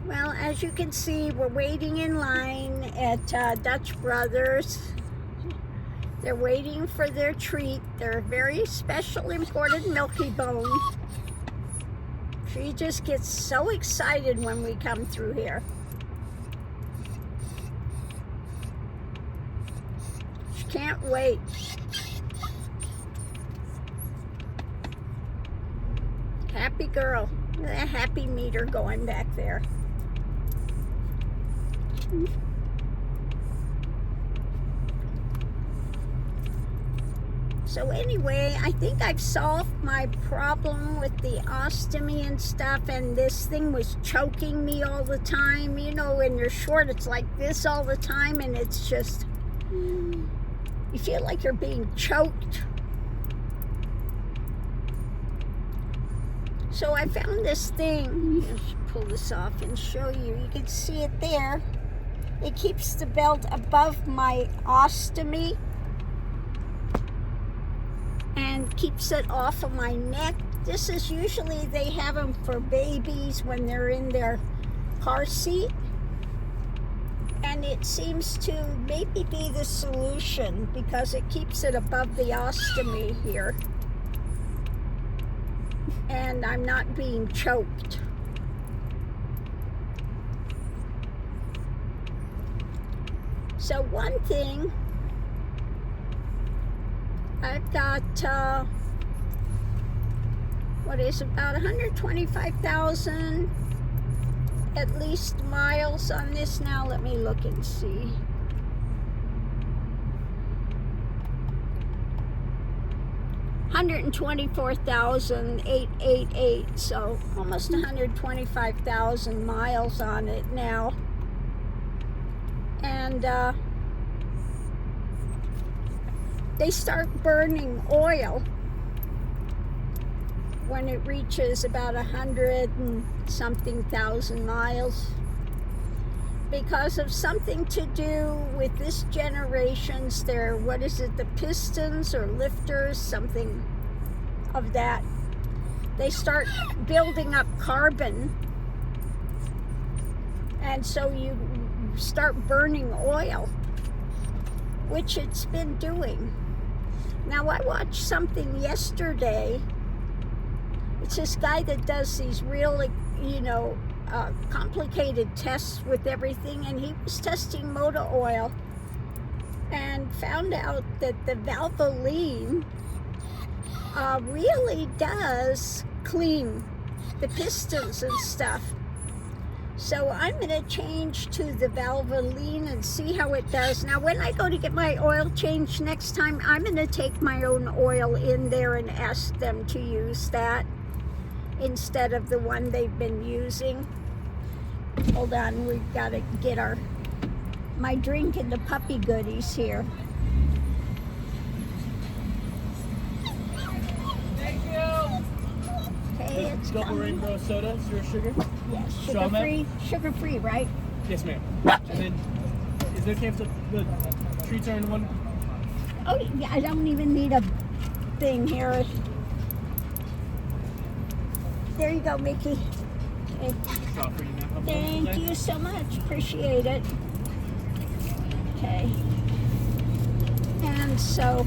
Well, as you can see, we're waiting in line at Dutch Brothers. They're waiting for their treat, their very special imported Milky Bone. She just gets so excited when we come through here. She can't wait. Happy girl. Look at that happy meter going back there. So anyway, I think I've solved my problem with the ostomy and stuff, and this thing was choking me all the time. You know, when you're short, it's like this all the time, and it's just, you feel like you're being choked. So I found this thing. Let's pull this off and show you. You can see it there. It keeps the belt above my ostomy and keeps it off of my neck. This is usually, they have them for babies when they're in their car seat. And it seems to maybe be the solution because it keeps it above the ostomy here. And I'm not being choked. So one thing, I've got, what is about 125,000 at least miles on this now. Let me look and see. $124,888, so almost 125,000 miles on it now. And they start burning oil when it reaches about 100 and something thousand miles because of something to do with this generation's, their, what is it, the pistons or lifters, something of that. They start building up carbon, and so you start burning oil, which it's been doing. Now, I watched something yesterday. It's this guy that does these really, complicated tests with everything, and he was testing motor oil and found out that the Valvoline really does clean the pistons and stuff. So I'm going to change to the Valvoline and see how it does. Now, when I go to get my oil changed next time, I'm going to take my own oil in there and ask them to use that instead of the one they've been using. Hold on, we've got to get my drink and the puppy goodies here. Thank you. Okay, it's double coming. rainbow soda, zero sugar. Yes, Strawberry? sugar-free, right? Yes, ma'am. And then, is there a chance that the treats are in one? Oh, yeah, I don't even need a thing here. There you go, Mickey. Okay. For you now. Have a Thank wonderful day. you so much. Appreciate it. Okay. And so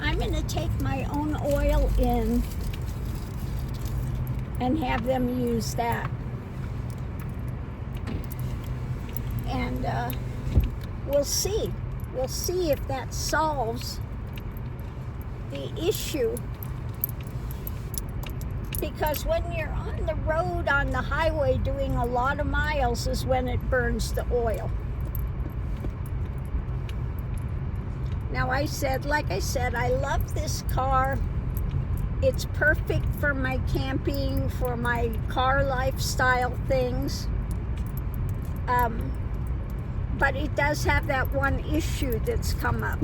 I'm going to take my own oil in and have them use that. And we'll see. We'll see if that solves the issue. Because when you're on the road, on the highway, doing a lot of miles is when it burns the oil. Now, like I said, I love this car. It's perfect for my camping, for my car lifestyle things. But it does have that one issue that's come up.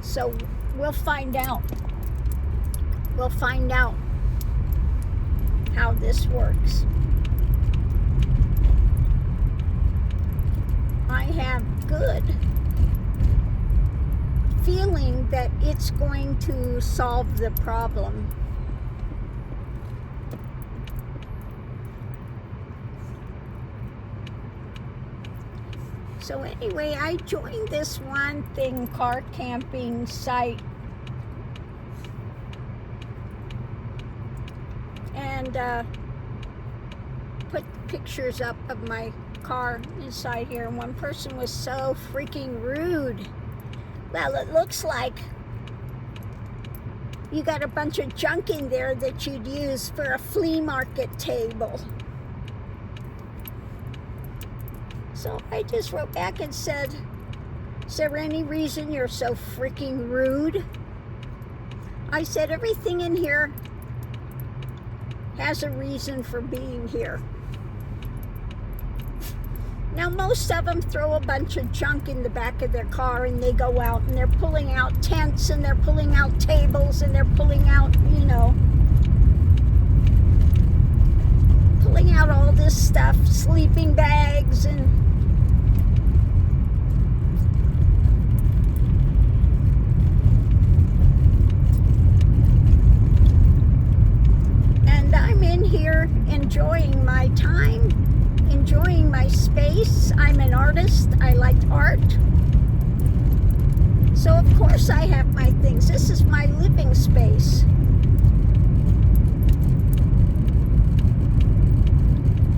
So we'll find out. We'll find out how this works. I have good feeling that it's going to solve the problem. So anyway, I joined this one thing, car camping site. And put pictures up of my car inside here. And one person was so freaking rude. Well, it looks like you got a bunch of junk in there that you'd use for a flea market table. So I just wrote back and said, is there any reason you're so freaking rude? I said, everything in here has a reason for being here. Now, most of them throw a bunch of junk in the back of their car and they go out and they're pulling out tents and they're pulling out tables and they're pulling out, pulling out all this stuff, sleeping bags and I'm in here enjoying my time, enjoying my space. I'm an artist. I like art. So of course I have my things. This is my living space.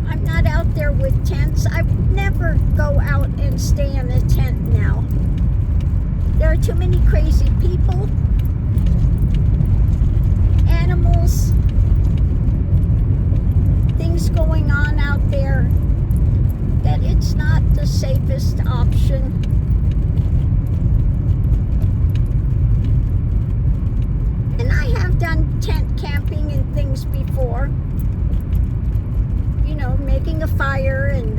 I'm not out there with tents. I would never go out and stay in a tent now. There are too many crazy people, animals, things going on out there, that it's not the safest option. And I have done tent camping and things before, making a fire, and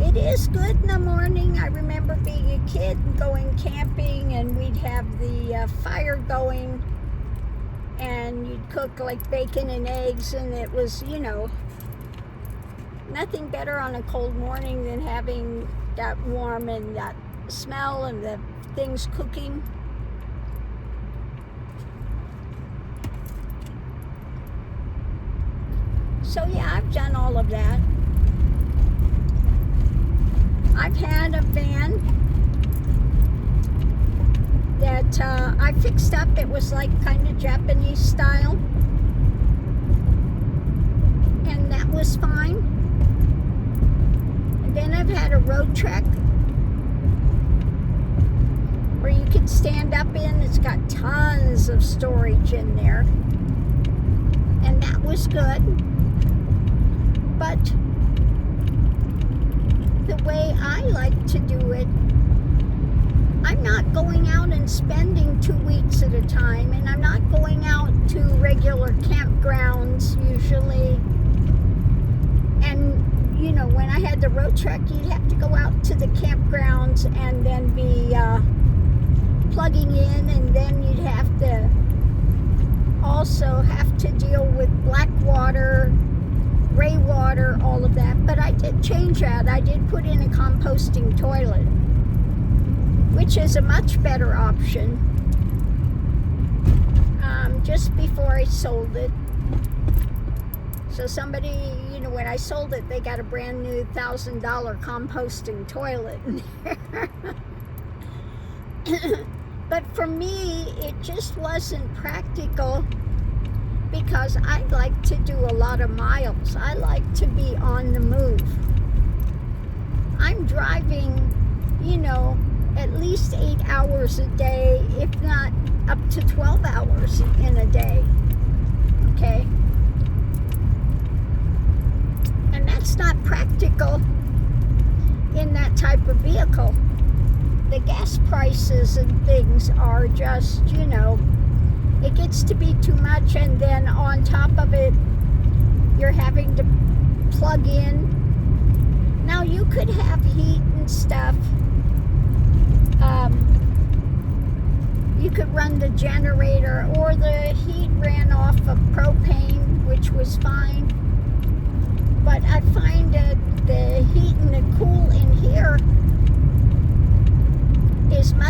it is good in the morning. I remember being a kid and going camping, and we'd have the fire going, and you'd cook like bacon and eggs, and it was, nothing better on a cold morning than having that warm and that smell and the things cooking. So yeah, I've done all of that. I've had a van that I fixed up. It was like kind of Japanese style, and that was fine. And then I've had a road trek where you could stand up in. It's got tons of storage in there, and that was good. But the way I like to do it, I'm not going out and spending 2 weeks at a time, and I'm not going out to regular campgrounds usually. And when I had the road trek, you'd have to go out to the campgrounds and then be plugging in, and then you'd have to also have to deal with black water, gray water, all of that. But I did change that. I did put in a composting toilet, which is a much better option, just before I sold it. So somebody, when I sold it, they got a brand new $1,000 composting toilet in there. But for me, it just wasn't practical, because I like to do a lot of miles. I like to be on the move. I'm driving, at least 8 hours a day, if not up to 12 hours in a day. Okay? And that's not practical in that type of vehicle. The gas prices and things are just, it gets to be too much, and then on top of it, you're having to plug in. Now, you could have heat and stuff. You could run the generator, or the heat ran off of propane, which was fine. But I find that the heat and the cool in here is much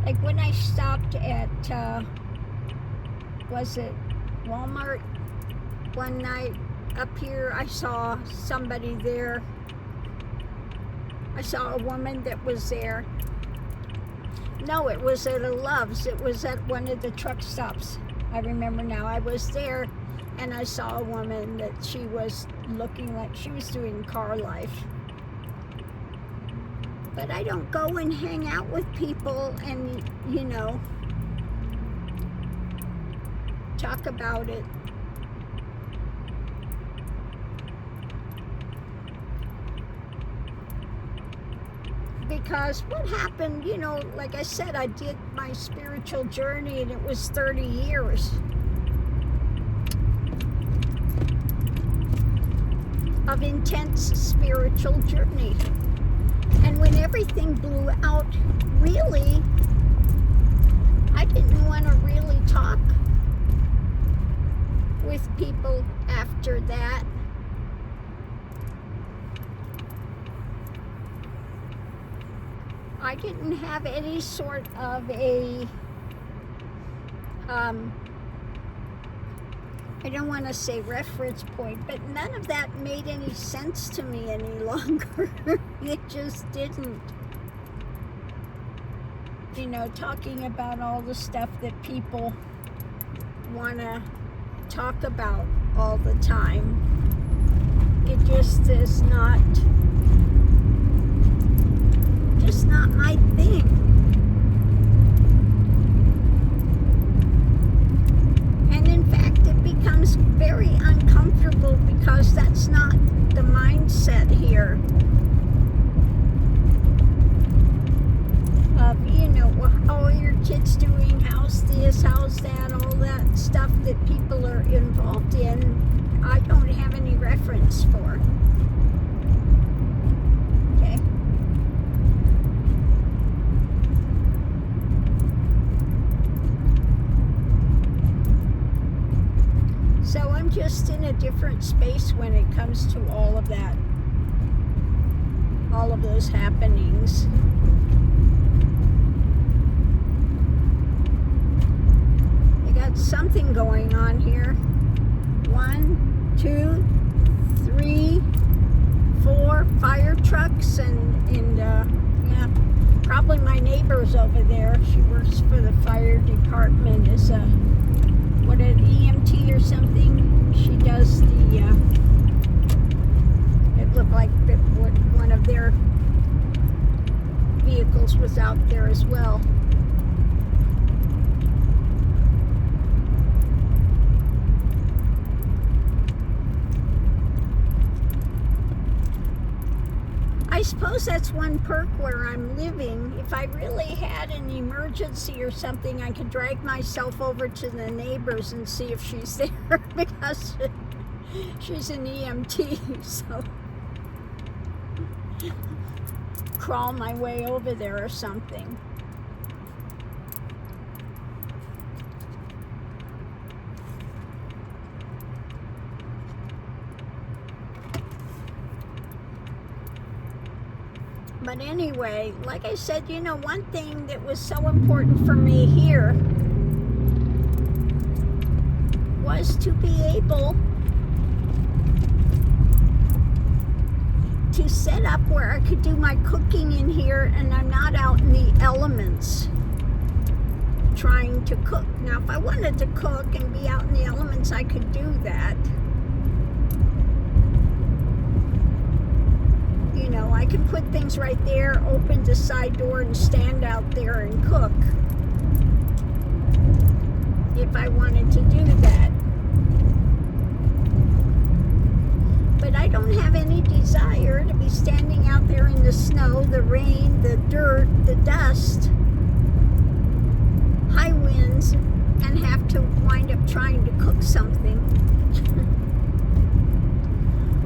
Like when I stopped at, was it Walmart one night up here, I saw somebody there. I saw a woman that was there. No, it was at a Love's. It was at one of the truck stops. I remember now. I was there and I saw a woman that she was looking like she was doing car life. But I don't go and hang out with people and, you know, talk about it. Because what happened, you know, like I said, I did my spiritual journey and it was 30 years of intense spiritual journey. And when everything blew out, really, I didn't want to really talk with people after that. I didn't have any sort of a, I don't want to say reference point, but none of that made any sense to me any longer. It just didn't. You know, talking about all the stuff that people want to talk about all the time, it just is not my thing. And in fact, it becomes very uncomfortable because that's not the mindset here. Of, you know, how are your kids doing? How's this? How's that? All that stuff that people are involved in, I don't have any reference for. Okay. So I'm just in a different space when it comes to all of that, all of those happenings. I got something going on here. 1, 2, 3, 4 fire trucks and yeah, probably my neighbor's over there. She works for the fire department as a an EMT or something. She does the, it looked like one of their vehicles was out there as well. I suppose that's one perk where I'm living. If I really had an emergency or something, I could drag myself over to the neighbors and see if she's there because she's an EMT, so crawl my way over there or something. But anyway, like I said, you know, one thing that was so important for me here was to be able to set up where I could do my cooking in here and I'm not out in the elements trying to cook. Now, if I wanted to cook and be out in the elements, I could do that. You know, I can put things right there, open the side door and stand out there and cook if I wanted to do that. But I don't have any desire to be standing out there in the snow, the rain, the dirt, the dust, high winds, and have to wind up trying to cook something.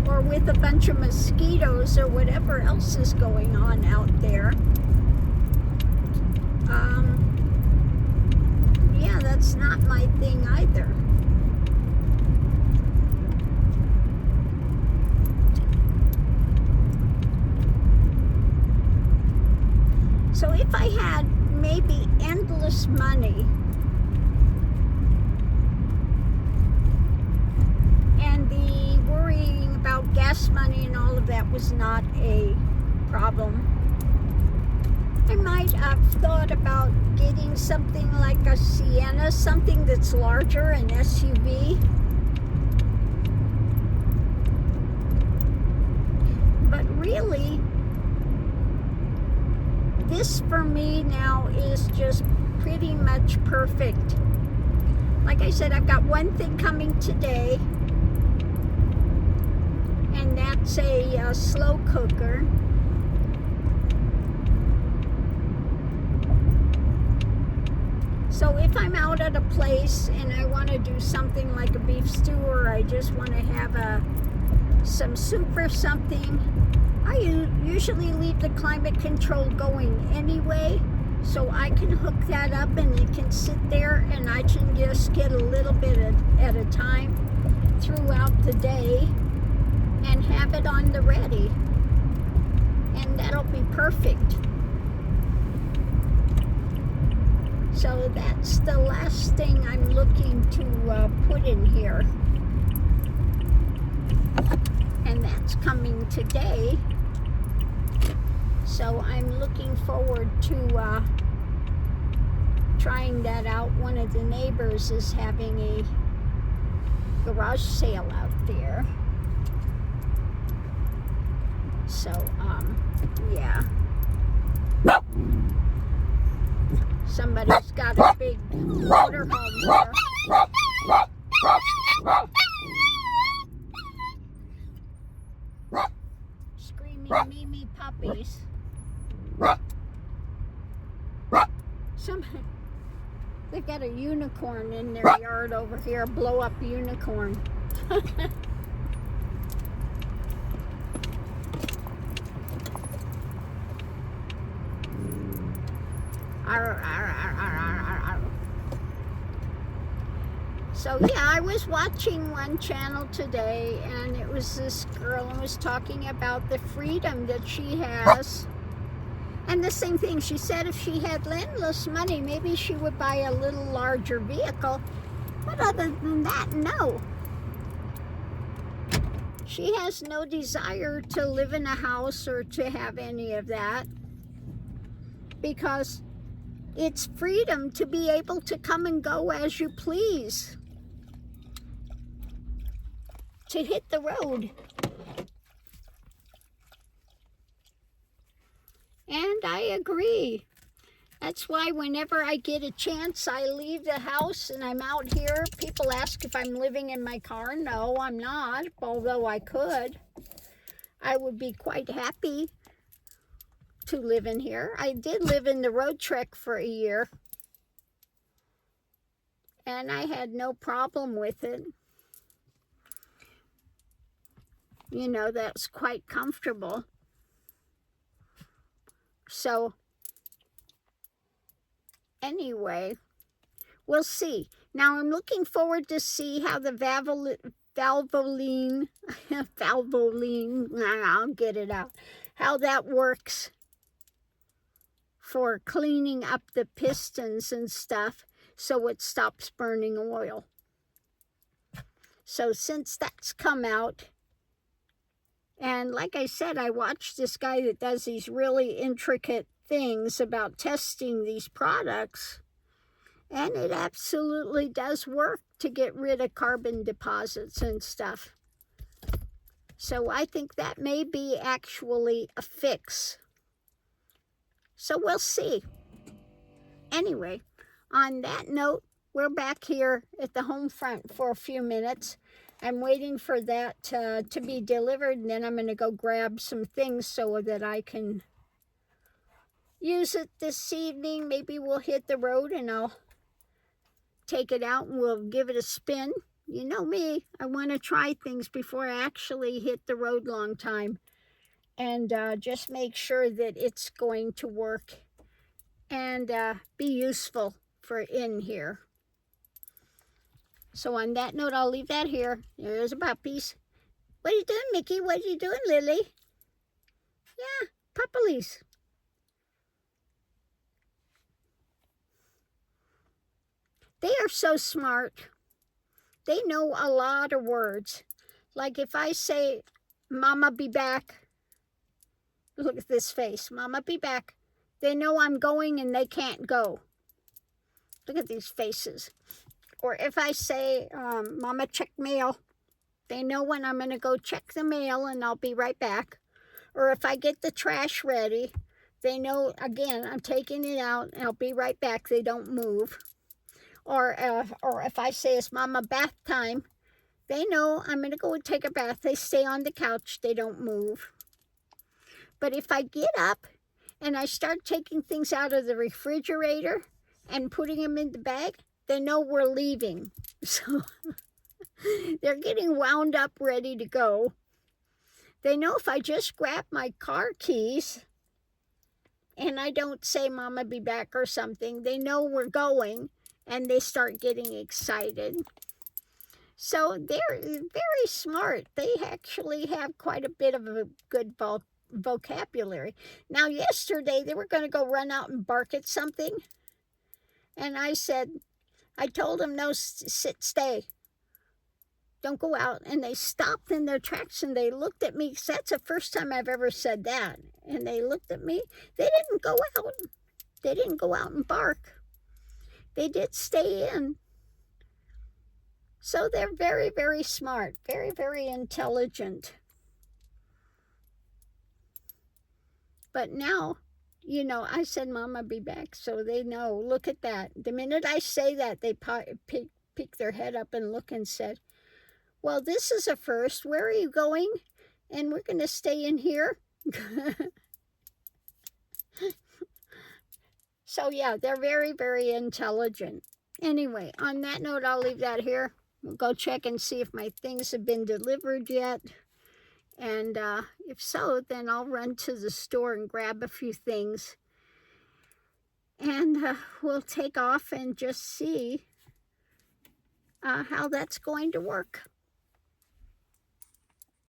Or with a bunch of mosquitoes or whatever else is going on out there. Yeah, that's not my thing either. So if I had maybe money. And the worrying about gas money and all of that was not a problem. I might have thought about getting something like a Sienna, something that's larger, an SUV. But really, this for me now is just pretty much perfect. Like I said, I've got one thing coming today, and that's a slow cooker. So if I'm out at a place and I want to do something like a beef stew, or I just want to have some soup or something, I usually leave the climate control going anyway, so I can hook that up and it can sit there and I can just get a little bit at a time throughout the day and have it on the ready, and that'll be perfect. So that's the last thing I'm looking to put in here, and that's coming today. So I'm looking forward to trying that out. One of the neighbors is having a garage sale out there. So, yeah. Somebody's got a big motorhome here. Screaming Mimi puppies. They've got a unicorn in their yard over here, a blow up unicorn. So yeah, I was watching one channel today, and it was this girl and was talking about the freedom that she has. And the same thing, she said if she had endless money, maybe she would buy a little larger vehicle. But other than that, no. She has no desire to live in a house or to have any of that, because it's freedom to be able to come and go as you please, to hit the road. And I agree. That's why whenever I get a chance, I leave the house and I'm out here. People ask if I'm living in my car. No, I'm not, although I could. I would be quite happy to live in here. I did live in the road trek for a year, and I had no problem with it. You know, that's quite comfortable. So, anyway, we'll see. Now, I'm looking forward to see how the Valvoline, I'll get it out, how that works for cleaning up the pistons and stuff so it stops burning oil. So since that's come out, and like I said, I watched this guy that does these really intricate things about testing these products, and it absolutely does work to get rid of carbon deposits and stuff. So I think that may be actually a fix. So we'll see. Anyway, on that note, we're back here at the home front for a few minutes. I'm waiting for that to be delivered, and then I'm going to go grab some things so that I can use it this evening. Maybe we'll hit the road and I'll take it out and we'll give it a spin. You know me, I want to try things before I actually hit the road long time, and just make sure that it's going to work and be useful for in here. So on that note, I'll leave that here. There's a puppies. What are you doing, Mickey? What are you doing, Lily? Yeah, puppies. They are so smart. They know a lot of words. Like if I say, Mama, be back. Look at this face. Mama, be back. They know I'm going and they can't go. Look at these faces. Or if I say, Mama, check mail. They know when I'm going to go check the mail and I'll be right back. Or if I get the trash ready, they know, again, I'm taking it out and I'll be right back. They don't move. Or if I say it's Mama bath time, they know I'm going to go and take a bath. They stay on the couch. They don't move. But if I get up and I start taking things out of the refrigerator and putting them in the bag, they know we're leaving. So they're getting wound up, ready to go. They know if I just grab my car keys and I don't say, Mama, be back or something, they know we're going and they start getting excited. So they're very smart. They actually have quite a bit of a good vocabulary. Now, yesterday they were going to go run out and bark at something. And I told them, no, stay. Don't go out. And they stopped in their tracks and they looked at me, because that's the first time I've ever said that. And they looked at me. They didn't go out. They didn't go out and bark. They did stay in. So they're very, very smart, very, very intelligent. But now, I said, Mama, be back. So they know. Look at that. The minute I say that, they peek their head up and look and said, well, this is a first. Where are you going? And we're going to stay in here. So, yeah, they're very, very intelligent. Anyway, on that note, I'll leave that here. We'll go check and see if my things have been delivered yet. And if so, then I'll run to the store and grab a few things. And we'll take off and just see how that's going to work.